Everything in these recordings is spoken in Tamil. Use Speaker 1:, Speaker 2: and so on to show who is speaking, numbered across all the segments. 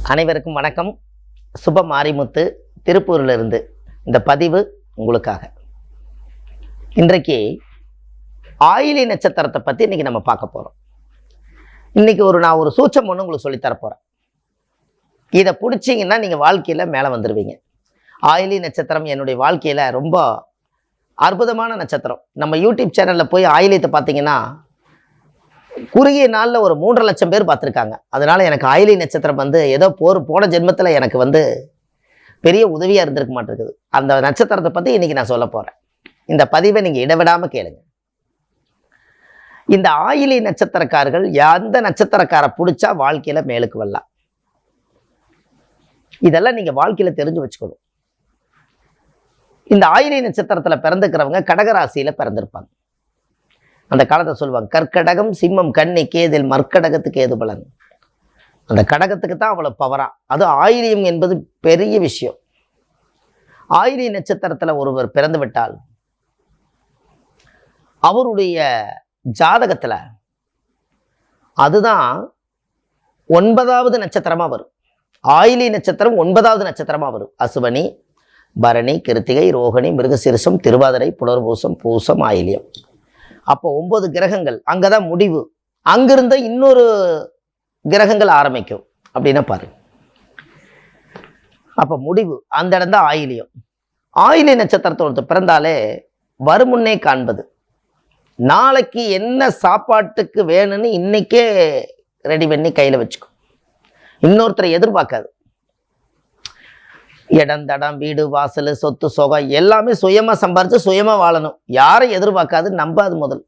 Speaker 1: அனைவருக்கும் வணக்கம். சுப மாரிமுத்து திருப்பூரிலிருந்து இந்த பதிவு உங்களுக்காக. இன்றைக்கு ஆயிலி நட்சத்திரத்தை பற்றி இன்னைக்கு நம்ம பார்க்க போகிறோம். இன்னைக்கு நான் ஒரு சூட்சம் ஒன்று உங்களுக்கு சொல்லித்தரப்போகிறேன். இதை பிடிச்சிங்கன்னா நீங்கள் வாழ்க்கையில் மேலே வந்துடுவீங்க. ஆயிலி நட்சத்திரம் என்னுடைய வாழ்க்கையில் ரொம்ப அற்புதமான நட்சத்திரம். நம்ம யூடியூப் சேனலில் போய் ஆயிலியத்தை பார்த்தீங்கன்னா குறுகிய நாளில் ஒரு 3.5 லட்சம் பேர் பார்த்துருக்காங்க. அதனால் எனக்கு ஆயிலி நட்சத்திரம் ஏதோ போன ஜென்மத்தில் எனக்கு பெரிய உதவியாக இருந்திருக்க மாட்டேங்குது. அந்த நட்சத்திரத்தை பற்றி இன்றைக்கி நான் சொல்ல போகிறேன். இந்த பதிவை நீங்கள் இடவிடாமல் கேளுங்க. இந்த ஆயிலி நட்சத்திரக்காரர்கள் எந்த நட்சத்திரக்காரை பிடிச்சா வாழ்க்கையில் மேலுக்கு வரலாம், இதெல்லாம் நீங்கள் வாழ்க்கையில் தெரிஞ்சு வச்சுக்கணும். இந்த ஆயிலி நட்சத்திரத்தில் பிறந்துக்கிறவங்க கடகராசியில் பிறந்திருப்பாங்க. அந்த காலத்தை சொல்லுவாங்க, கற்கடகம் சிம்மம் கன்னி கேதில் மற்கடகத்துக்கு ஏது பலன். அந்த கடகத்துக்கு தான் அவ்வளோ பவரா. அது ஆயிலியம் என்பது பெரிய விஷயம். ஆயிலி நட்சத்திரத்தில் ஒருவர் பிறந்து விட்டால் அவருடைய ஜாதகத்தில் அதுதான் 9வது நட்சத்திரமா வரும். ஆயிலி நட்சத்திரம் 9வது நட்சத்திரமா வரும். அசுவனி, பரணி, கிருத்திகை, ரோகிணி, மிருகசீரிஷம், திருவாதிரை, புனர்பூசம், பூசம், ஆயிலியம். அப்போ 9 கிரகங்கள் அங்கதான் முடிவு. அங்கிருந்த இன்னொரு கிரகங்கள் ஆரம்பிக்கும் அப்படின்னா பாருங்க. அப்ப முடிவு அந்த இடம் தான் ஆயிலியம். ஆயிலி நட்சத்திரத்தை ஒருத்தர் பிறந்தாலே வருமுன்னே காண்பது. நாளைக்கு என்ன சாப்பாட்டுக்கு வேணும்னு இன்னைக்கே ரெடி பண்ணி கையில வச்சுக்கும். இன்னொருத்தரை எதிர்பார்க்காது. இடம் தடம் வீடு வாசல் சொத்து சொகம் எல்லாமே சுயமா சம்பாரிச்சு சுயமா வாழணும். யாரும் எதிர்பார்க்காது, நம்பாது. முதல்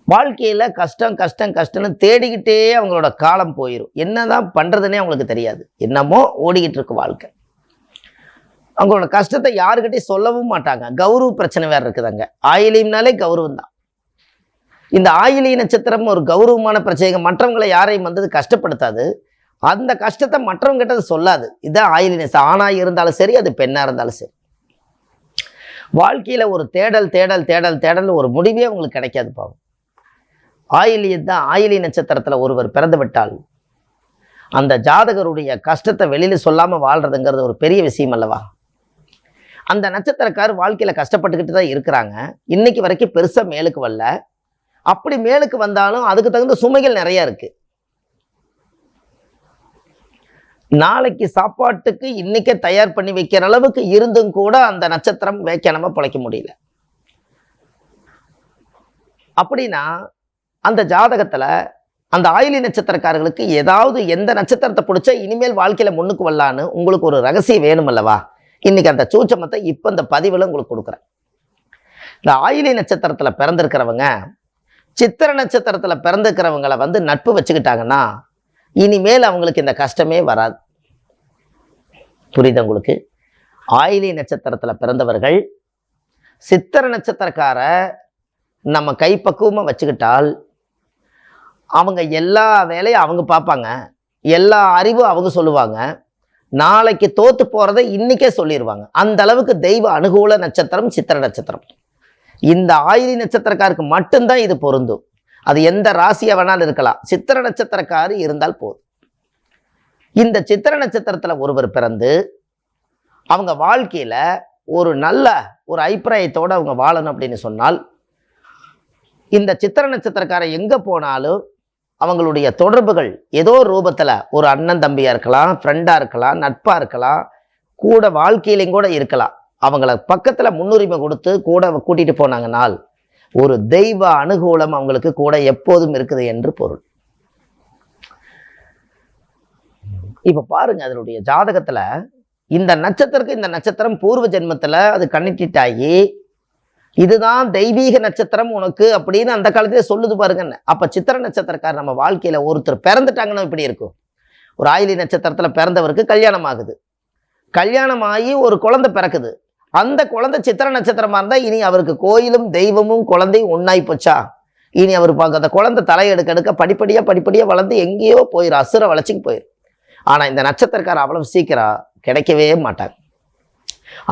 Speaker 1: வாழ்க்கையில கஷ்டம் கஷ்டம் கஷ்டம்னு தேடிக்கிட்டே அவங்களோட காலம் போயிடும். என்னதான் பண்றதுன்னே அவங்களுக்கு தெரியாது. என்னமோ ஓடிக்கிட்டு இருக்கு வாழ்க்கை. அவங்களோட கஷ்டத்தை யாருக்கிட்டையும் சொல்லவும் மாட்டாங்க. கௌரவ பிரச்சனை வேற இருக்குதாங்க. ஆயிலியம்னாலே கௌரவம் தான். இந்த ஆயிலி நட்சத்திரம் ஒரு கௌரவமான பிரச்சனை. மற்றவங்களை யாரையும் கஷ்டப்படுத்தாது. அந்த கஷ்டத்தை மற்றவங்க கிட்ட சொல்லாது. இதுதான் ஆயிலினஸ். ஆணா இருந்தாலும் சரி, அது பெண்ணா இருந்தாலும் சரி. வாழ்க்கையில ஒரு தேடல் தேடல் தேடல் தேடல் ஒரு முடிவே உங்களுக்கு கிடைக்காது. பாவம். ஆயிலி நட்சத்திரத்துல ஒருவர் பிறந்து விட்டால் அந்த ஜாதகருடைய கஷ்டத்தை வெளியில சொல்லாம வாழ்றதுங்கிறது ஒரு பெரிய விஷயம் அல்லவா. அந்த நட்சத்திரக்காரர் வாழ்க்கையில கஷ்டப்பட்டுக்கிட்டு தான் இருக்கிறாங்க. இன்னைக்கு வரைக்கும் பெருசா மேலுக்கு வரல. அப்படி மேலுக்கு வந்தாலும் அதுக்கு தகுந்த சுமைகள் நிறைய இருக்கு. நாளைக்கு சாப்பாட்டுக்கு இன்னைக்கே தயார் பண்ணி வைக்கிற அளவுக்கு இருந்தும் கூட அந்த நட்சத்திரம் வைக்காம பிழைக்க முடியல. அப்படின்னா அந்த ஜாதகத்துல அந்த ஆயிலி நட்சத்திரக்காரர்களுக்கு ஏதாவது எந்த நட்சத்திரத்தை பிடிச்சா இனிமேல் வாழ்க்கையில முன்னுக்கு வரலான்னு உங்களுக்கு ஒரு ரகசியம் வேணும் அல்லவா. இன்னைக்கு அந்த சூட்சமத்தை இப்ப இந்த பதிவுல உங்களுக்கு கொடுக்குறேன். இந்த ஆயிலி நட்சத்திரத்துல பிறந்திருக்கிறவங்க சித்திர நட்சத்திரத்துல பிறந்திருக்கிறவங்களை நட்பு வச்சுக்கிட்டாங்கன்னா இனிமேல் அவங்களுக்கு இந்த கஷ்டமே வராது. புரியுது உங்களுக்கு? ஆயிலி நட்சத்திரத்துல பிறந்தவர்கள் சித்திர நட்சத்திரக்கார நம்ம கைப்பக்குவமா வச்சுக்கிட்டால் அவங்க எல்லா வேலையும் அவங்க பார்ப்பாங்க. எல்லா அறிவும் அவங்க சொல்லுவாங்க. நாளைக்கு தோத்து போறதை இன்னைக்கே சொல்லிடுவாங்க. அந்த அளவுக்கு தெய்வ அனுகூல நட்சத்திரம் சித்திர நட்சத்திரம். இந்த ஆயிலி நட்சத்திரக்காருக்கு மட்டும்தான் இது பொருந்தும். அது எந்த ராசியா வேணாலும் இருக்கலாம். சித்திர நட்சத்திரக்காரு இருந்தால் போதும். இந்த சித்திர நட்சத்திரத்துல ஒருவர் பிறந்து அவங்க வாழ்க்கையில ஒரு நல்ல ஒரு அபிப்பிராயத்தோட அவங்க வாழணும் அப்படின்னு சொன்னால் இந்த சித்திர நட்சத்திரக்காரர் எங்க போனாலும் அவங்களுடைய தொடர்புகள் ஏதோ ரூபத்துல ஒரு அண்ணன் தம்பியா இருக்கலாம், ஃப்ரெண்டா இருக்கலாம், நட்பா இருக்கலாம், கூட வாழ்க்கையிலையும் கூட இருக்கலாம். அவங்கள பக்கத்துல முன்னுரிமை கொடுத்து கூட கூட்டிட்டு போனாங்கனால் ஒரு தெய்வ அனுகூலம் அவங்களுக்கு கூட எப்போதும் இருக்குது என்று பொருள். இப்ப பாருங்க, அதனுடைய ஜாதகத்துல இந்த நட்சத்திரத்துக்கு இந்த நட்சத்திரம் பூர்வ ஜென்மத்துல அது கனெக்ட் ஆகி இதுதான் தெய்வீக நட்சத்திரம் உனக்கு அப்படின்னு அந்த காலத்திலே சொல்லுது பாருங்கன்னு. அப்ப சித்திர நட்சத்திரக்காரர் நம்ம வாழ்க்கையில ஒருத்தர் பிறந்துட்டாங்கன்னா இப்படி இருக்கும். ஒரு ஆயிலி நட்சத்திரத்துல பிறந்தவருக்கு கல்யாணம் ஆகுது. கல்யாணம் ஆகி ஒரு குழந்தை பிறக்குது. அந்த குழந்தை சித்திர நட்சத்திரமா இருந்தா இனி அவருக்கு கோயிலும் தெய்வமும் குழந்தையும் ஒன்னாய் போச்சா. இனி அவர் அந்த குழந்தை தலையெடுக்க எடுக்க படிப்படியா வளர்ந்து எங்கேயோ போயிடும், அசுர வளர்ச்சிக்கு போயிடும். ஆனா இந்த நட்சத்திரக்காரர் அவ்வளவு சீக்கிரம் கிடைக்கவே மாட்டாங்க.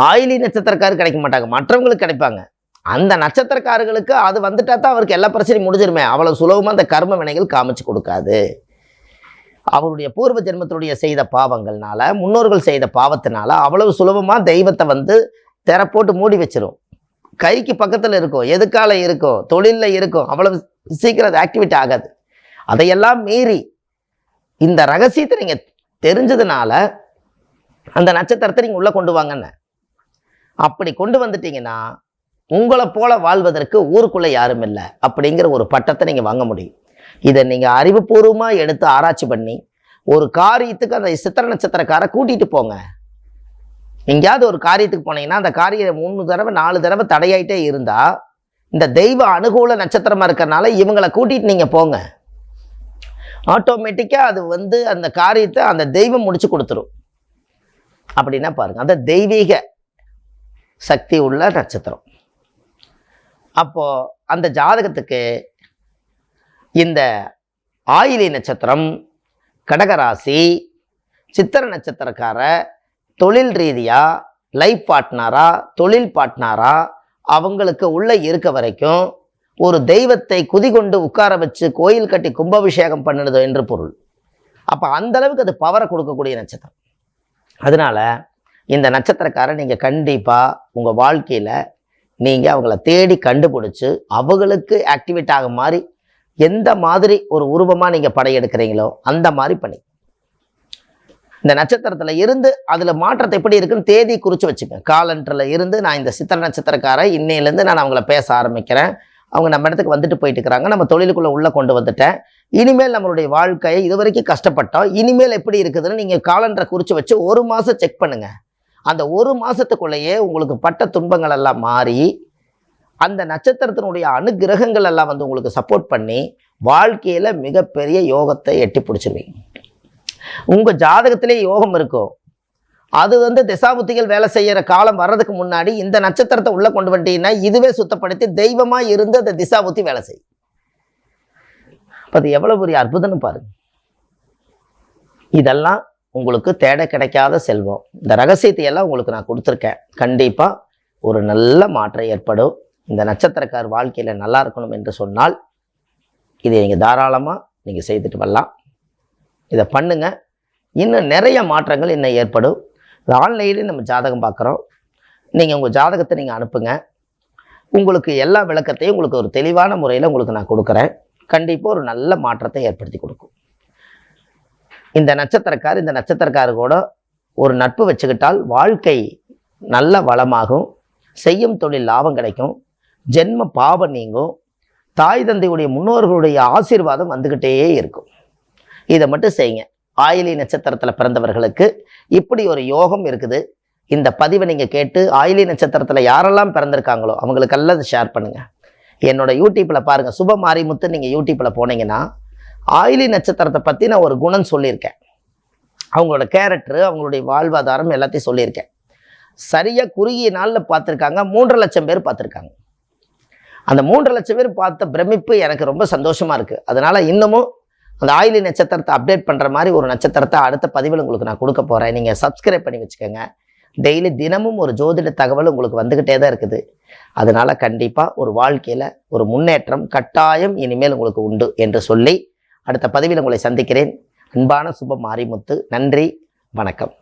Speaker 1: ஆயிலி நட்சத்திரக்காரர் கிடைக்க மாட்டாங்க, மற்றவங்களுக்கு கிடைப்பாங்க. அந்த நட்சத்திரக்காரர்களுக்கு அது வந்துட்டா தான் அவருக்கு எல்லா பிரச்சனையும் முடிஞ்சிருமே. அவ்வளவு சுலபமா அந்த கர்ம வினைகள் காமிச்சு கொடுக்காது. அவருடைய பூர்வ ஜென்மத்தினுடைய செய்த பாவங்கள்னால, முன்னோர்கள் செய்த பாவத்தினால அவ்வளவு சுலபமா தெய்வத்தை வந்து திரை போட்டு மூடி வச்சிரும். கைக்கு பக்கத்துல இருக்கும், எதுக்கால இருக்கும், தொழில்ல இருக்கும், அவ்வளவு சீக்கிரம் அது ஆக்டிவேட் ஆகாது. அதையெல்லாம் மீறி இந்த ரகசியத்தை நீங்க தெரிஞ்சதுனால அந்த நட்சத்திரத்தை நீங்க உள்ள கொண்டு வாங்கன்னு. அப்படி கொண்டு வந்துட்டீங்கன்னா உங்களை போல வாழ்வதற்கு ஊருக்குள்ள யாரும் இல்லை அப்படிங்கிற ஒரு பட்டத்தை நீங்க வாங்க முடியும். இதை நீங்க அறிவுபூர்வமா எடுத்து ஆராய்ச்சி பண்ணி ஒரு காரியத்துக்கு அந்த சித்திர நட்சத்திரக்காரை கூட்டிட்டு போங்க. எங்கேயாவது ஒரு காரியத்துக்கு போனீங்கன்னா அந்த காரியம் 3 தடவை 4 தடவை தடையாயிட்டே இருந்தா இந்த தெய்வ அனுகூல நட்சத்திரமா இருக்கிறனால இவங்களை கூட்டிட்டு நீங்க போங்க. ஆட்டோமேட்டிக்கா அது வந்து அந்த காரியத்தை அந்த தெய்வம் முடிச்சு கொடுத்துரும். அப்படின்னா பாருங்க, அந்த தெய்வீக சக்தி உள்ள நட்சத்திரம். அப்போ அந்த ஜாதகத்துக்கு இந்த ஆயிலி நட்சத்திரம், கடகராசி, சித்திர நட்சத்திரக்கார தொழில் ரீதியா லைஃப் பார்ட்னரா தொழில் பார்ட்னரா அவங்களுக்கு உள்ள இருக்க வரைக்கும் ஒரு தெய்வத்தை குதிகொண்டு உட்கார வச்சு கோயில் கட்டி கும்பாபிஷேகம் பண்ணுது என்று பொருள். அப்போ அந்த அளவுக்கு அது பவரை கொடுக்கக்கூடிய நட்சத்திரம். அதனால இந்த நட்சத்திரக்காரன் நீங்க கண்டிப்பா உங்க வாழ்க்கையில நீங்க அவங்கள தேடி கண்டுபிடிச்சு அவங்களுக்கு ஆக்டிவேட் ஆக மாதிரி எந்த மாதிரி ஒரு உருவமா நீங்க படையெடுக்கிறீங்களோ அந்த மாதிரி பண்ணி இந்த நட்சத்திரத்துல இருந்து அதுல மாற்றத்தை எப்படி இருக்குன்னு தேதி குறிச்சு வச்சுக்கேன். காலண்டர்ல இருந்து நான் இந்த சித்திர நட்சத்திரக்காரை இன்னையிலேருந்து நான் அவங்கள பேச ஆரம்பிக்கிறேன், அவங்க நம்ம இடத்துக்கு வந்துட்டு போயிட்டு இருக்கிறாங்க, நம்ம தொழிலுக்குள்ள உள்ள கொண்டு வந்துட்டேன், இனிமேல் நம்மளுடைய வாழ்க்கையை இதுவரைக்கும் கஷ்டப்பட்டோம், இனிமேல் எப்படி இருக்குதுன்னு நீங்க காலண்டரை குறிச்சு வச்சு 1 மாசம் செக் பண்ணுங்க. அந்த 1 மாசத்துக்குள்ளேயே உங்களுக்கு பட்ட துன்பங்கள் எல்லாம் மாறி அந்த நட்சத்திரத்தினுடைய அனுகிரகங்கள் எல்லாம் வந்து உங்களுக்கு சப்போர்ட் பண்ணி வாழ்க்கையில மிகப்பெரிய யோகத்தை எட்டி பிடிச்சிருவீங்க. உங்க ஜாதகத்திலே யோகம் இருக்கும், அது வந்து திசாபுத்திகள் வேலை செய்யற காலம் வர்றதுக்கு முன்னாடி இந்த நட்சத்திரத்தை உள்ள கொண்டு வந்துட்டீங்கன்னா இதுவே சுத்தப்படுத்தி தெய்வமா இருந்து அந்த திசாபுத்தி வேலை செய்யும். அது எவ்வளவு பெரிய அற்புதம்னு பாருங்க. இதெல்லாம் உங்களுக்கு தேட கிடைக்காத செல்வம். இந்த ரகசியத்தை எல்லாம் உங்களுக்கு நான் கொடுத்துருக்கேன். கண்டிப்பா ஒரு நல்ல மாற்றம் ஏற்படும். இந்த நட்சத்திரக்கார் வாழ்க்கையில நல்லா இருக்கணும் என்று சொன்னால் இதை நீங்க தாராளமா நீங்க செய்துட்டு வரலாம். இதை பண்ணுங்க, இன்னும் நிறைய மாற்றங்கள் இன்னும் ஏற்படும். ஆன்லைன்லேயும் நம்ம ஜாதகம் பார்க்குறோம். நீங்கள் உங்கள் ஜாதகத்தை நீங்கள் அனுப்புங்க, உங்களுக்கு எல்லா விளக்கத்தையும் உங்களுக்கு ஒரு தெளிவான முறையில் உங்களுக்கு நான் கொடுக்குறேன். கண்டிப்பாக ஒரு நல்ல மாற்றத்தை ஏற்படுத்தி கொடுக்கும். இந்த நட்சத்திரக்காரு கூட ஒரு நட்பு வச்சுக்கிட்டால் வாழ்க்கை நல்ல வளமாகும், செய்யும் தொழில் லாபம் கிடைக்கும், ஜென்ம பாவம் நீங்கும், தாய் தந்தையுடைய முன்னோர்களுடைய ஆசீர்வாதம் வந்துக்கிட்டே இருக்கும். இதை மட்டும் செய்யுங்க. ஆயிலி நட்சத்திரத்தில் பிறந்தவர்களுக்கு இப்படி ஒரு யோகம் இருக்குது. இந்த பதிவை நீங்கள் கேட்டு ஆயிலி நட்சத்திரத்தில் யாரெல்லாம் பிறந்திருக்காங்களோ அவங்களுக்கெல்லாம் அதை ஷேர் பண்ணுங்கள். என்னோட யூடியூப்பில் பாருங்கள், சுப மாரிமுத்து. நீங்கள் யூடியூப்பில் போனீங்கன்னா ஆயிலி நட்சத்திரத்தை பற்றி நான் ஒரு குணம் சொல்லியிருக்கேன், அவங்களோட கேரக்டரு, அவங்களுடைய வாழ்வாதாரம் எல்லாத்தையும் சொல்லியிருக்கேன். சரியாக குறுகிய நாளில் பார்த்துருக்காங்க, 3.5 லட்சம் பேர் பார்த்துருக்காங்க. அந்த 3.5 லட்சம் பேர் பார்த்த பிரமிப்பு எனக்கு ரொம்ப சந்தோஷமாக இருக்குது. அதனால் இன்னமும் அந்த ஆயிலி நட்சத்திரத்தை அப்டேட் பண்ணுற மாதிரி ஒரு நட்சத்திரத்தை அடுத்த பதிவில் உங்களுக்கு நான் கொடுக்க போகிறேன். நீங்கள் சப்ஸ்கிரைப் பண்ணி வச்சுக்கோங்க. டெய்லி தினமும் ஒரு ஜோதிட தகவல் உங்களுக்கு வந்துக்கிட்டே தான் இருக்குது. அதனால் கண்டிப்பாக ஒரு வாழ்க்கையில் ஒரு முன்னேற்றம் கட்டாயம் இனிமேல் உங்களுக்கு உண்டு என்று சொல்லி அடுத்த பதிவில் உங்களை சந்திக்கிறேன். அன்பான சுப மாரிமுத்து. நன்றி, வணக்கம்.